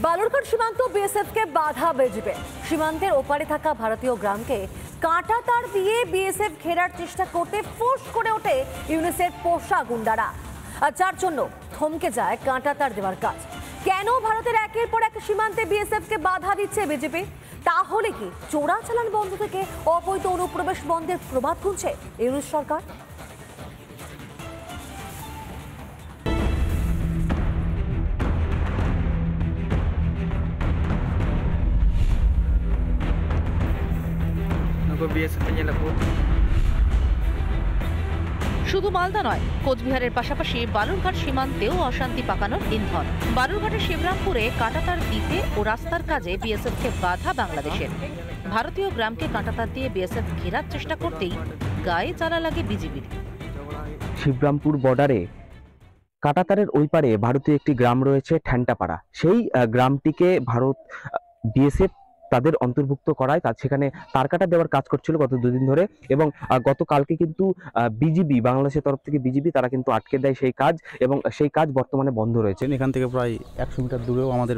বালুরঘাট সীমান্ত বিএসএফ কে বাধা বেজবে। সীমান্তের ওপারে থাকা ভারতীয় গ্রামকে কাঁটা তার দিয়ে বিএসএফ ঘেরার চেষ্টা করতে ফোর্স করে ওঠে ইউনিসেফ পোষা গুন্ডারা, আর যার জন্য থমকে যায় কাঁটা তার দেওয়ার কাজ। কেন ভারতের একের পর এক সীমান্তে বিএসএফ কে বাধা দিচ্ছে বিজেপি? তাহলে কি চোরাচালান বন্ধ থেকে অবৈধ অনুপ্রবেশ বন্ধের প্রভাব গুনছে ইউনিস সরকার? শুধু মালদা নয়, কোচবিহারের পাশাপাশি বালুরঘাট সীমান্তেও অশান্তি পাকানোর ইন্ধন। বালুরঘাটের শিবরামপুরে কাঁটাতার দিতে ও রাস্তার কাজে বিএসএফকে বাধা বাংলাদেশের। ভারতীয় গ্রামকে কাঁটাতার দিয়ে বিএসএফ ঘেরার চেষ্টা করতেই গায়ে জ্বালা লাগে বিজিবির। শিবরামপুর বর্ডারে কাঁটাতারের ওই পারে ভারতীয় একটি গ্রাম রয়েছে ঠ্যান্টাপাড়া। সেই গ্রামটিকে ভারত বিএসএফ তাদের অন্তর্ভুক্ত করায় সেখানে তার কাটা দেওয়ার কাজ করছিল গত দুদিন ধরে, এবং গতকালকে কিন্তু বিজিবি, বাংলাদেশের তরফ থেকে বিজিবি তারা কিন্তু আটকে দেয় সেই কাজ, এবং সেই কাজ বর্তমানে বন্ধ রয়েছে। এখান থেকে প্রায় 100 মিটার দূরেও আমাদের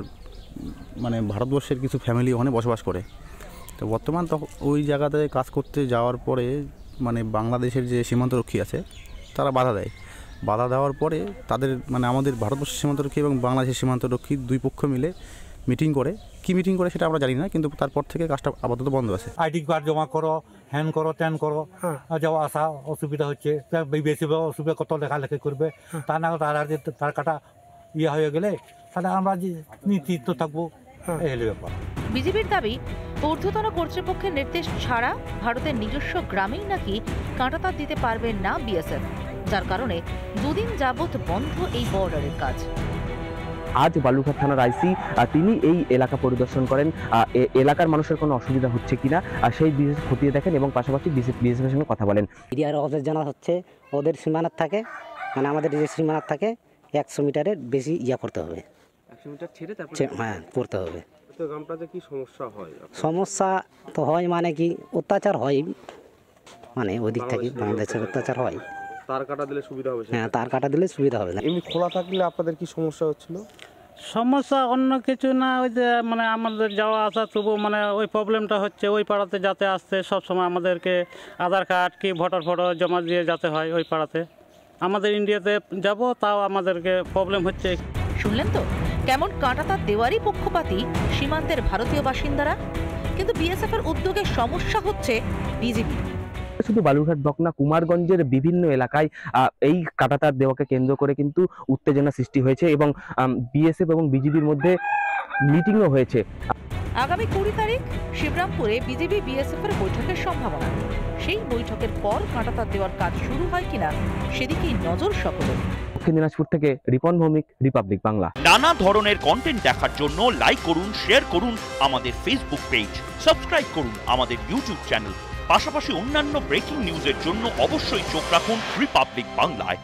ভারতবর্ষের কিছু ফ্যামিলি ওখানে বসবাস করে। তো বর্তমান তো ওই জায়গাতে কাজ করতে যাওয়ার পরে বাংলাদেশের যে সীমান্তরক্ষী আছে তারা বাধা দেওয়ার পরে তাদের আমাদের ভারতবর্ষের সীমান্তরক্ষী এবং বাংলাদেশের সীমান্তরক্ষী দুই পক্ষ মিলে মিটিং করে, কি মিটিং করে সেটা আমরা জানি না, কিন্তু তারপর থেকে কাজটা আপাতত বন্ধ আছে। আইডি কার্ড জমা করো, হ্যান করো, ত্যান করো, যাওয়া আসা অসুবিধা হচ্ছে, বেশি অসুবিধা কত লেখালেখি করবে, তা না তার কাটা হয়ে গেলে তাহলে আমরা যে নিশ্চিত থাকবো, এই হলো ব্যাপার। বিজেপির দাবি, ঊর্ধ্বতন কর্তৃপক্ষের নির্দেশ ছাড়া ভারতের নিজস্ব গ্রামেই নাকি কাঁটাতার দিতে পারবে না বিএসএফ, যার কারণে দুদিন যাবৎ বন্ধ এই বর্ডারের কাজ। আজ বালুরঘাট থানার আইসি তিনি এই এলাকা পরিদর্শন করেন, এলাকার মানুষের কোনো অসুবিধা হচ্ছে কিনা সেই বিষয় খতিয়ে দেখেন, এবং পাশাপাশি বিএসএফের সঙ্গে কথা বলেন। এরিয়ার ওদের জানা হচ্ছে ওদের সীমানার থাকে, আমাদের যে সীমানার থাকে 100 মিটারের বেশি করতে হবে, 100 মিটার ছেড়ে তারপরে হ্যাঁ করতে হবে। তো গ্রামটাতে কি সমস্যা হয়? সমস্যা তো হয়, কি অত্যাচার হয়, ওদিক থেকে বাংলাদেশের অত্যাচার হয়। তার কাটা দিলে সুবিধা হবে? হ্যাঁ, তার কাটা দিলে সুবিধা হবে না। এমনি খোলা থাকলে আপনাদের কি সমস্যা হচ্ছিল? সমস্যা অন্য কিছু না, ওই যে আমাদের যাওয়া আসা তবু ওই প্রবলেমটা হচ্ছে, ওই পাড়াতে যাতে আসতে সবসময় আমাদেরকে আধার কার্ড কি ভোটার ফটো জমা দিয়ে যেতে হয় ওই পাড়াতে। আমাদের ইন্ডিয়াতে যাব, তাও আমাদেরকে প্রবলেম হচ্ছে। শুনলেন তো কেমন কাঁটাতার দেওয়ারই পক্ষপাতী সীমান্তের ভারতীয় বাসিন্দারা, কিন্তু বিএসএফ এর উদ্যোগে সমস্যা হচ্ছে বিজেপি। শুধু বালুরঘাট ব্লক না, কুমারগঞ্জের বিভিন্ন এলাকায় এই কাঁটাতার দেওয়াকে কেন্দ্র করে কিন্তু উত্তেজনা সৃষ্টি হয়েছে, এবং বিএসএফ এবং বিজিবির মধ্যে মিটিংও হয়েছে। আগামী 20 তারিখ শিবরামপুরে বিজেপি বিএসএফ এর বৈঠকের সম্ভাবনা। সেই বৈঠকের পর কাঁটাতার দেওয়ার কাজ শুরু হয় কিনা সেদিকেই নজর সকলের। দক্ষিণ দিনাজপুর থেকে রিপন ভৌমিক, রিপাবলিক বাংলা। নানা ধরনের কন্টেন্ট দেখার জন্য লাইক করুন, শেয়ার করুন আমাদের ফেসবুক পেজ, সাবস্ক্রাইব করুন আমাদের ইউটিউব চ্যানেল। পাশাপাশি অন্যান্য ব্রেকিং নিউজের জন্য অবশ্যই চোখ রাখুন রিপাবলিক বাংলায়।